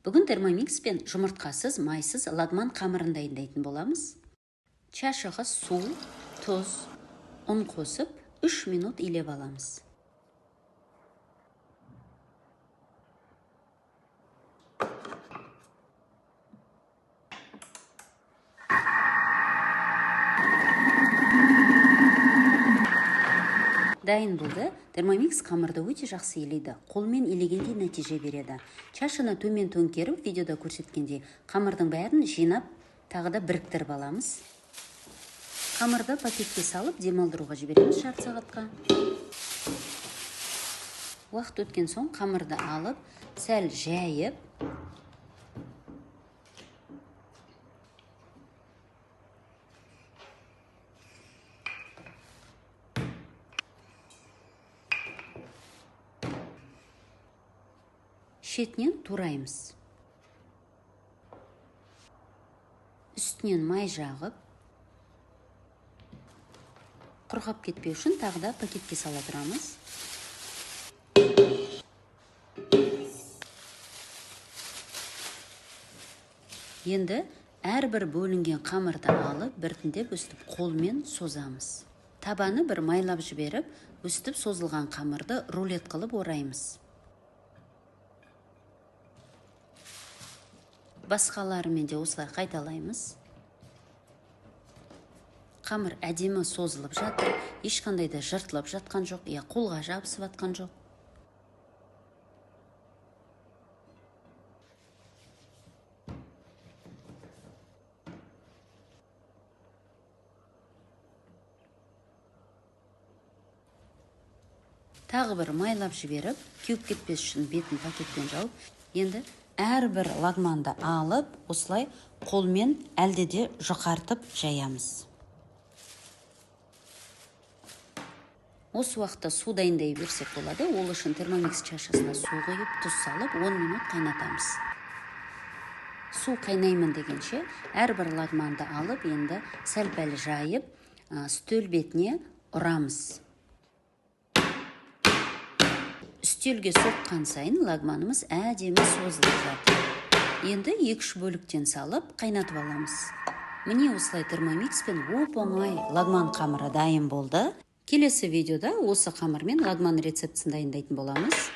Бүгін термомикс пен жұмыртқасыз, майсыз лагман қамырын дайындайтын боламыз. Чашыға су, тұз, ұн қосып, 3 минут илеп аламыз. Дайын болды. Термомикс қамырды өте жақсы илейді. Қолмен илегенде нәтиже береді. Чашыны төмен төңкеріп, видеода көрсеткендей, қамырдың бәрін жинап, тағы да біріктіріп аламыз. Қамырды пакетке салып, демалдыруға жібереміз жарты сағатқа. Уақыт өткен соң қамырды алып, сәл жайып, шетінен тураймыз. Үстінен май жағып, құрғап кетпеу үшін тағы да пакетке сала тұрамыз. Енді әрбір бөлінген қамырды алып, біртіндеп өстіп қолмен созамыз. Табаны бір майлап жіберіп, өстіп созылған қамырды рулет қылып ораймыз. Басқаларымен де осылай қайталаймыз. Қамыр әдемі созылып жатыр, ешқандай да жыртылып жатқан жоқ, қолға жабысып жатқан жоқ. Тағы бір майлап жіберіп, кеуіп кетпес үшін бетін пакетпен жауып, енді әрбір лагманды алып, осылай қолмен әлдеде жұқартып жаямыз. Осы уақытта су дайындай берсек болады. Ол үшін термомикс чашасына су құйып, тұз салып, 10 минут қайнатамыз. Су қайнаймын дегенше, әрбір лагманды алып, енді сәл-пәл жайып, үстел бетіне ұрамыз. Үстелге соққан сайын лагманымыз әдемі созылып жатыр. Енді 2-3 бөліктен салып қайнатып аламыз. Міне осылай термомикс пен оп-оңай лагман қамыры дайын болды. Келесі видеода осы қамырмен лагман рецептісін дайындайтын боламыз.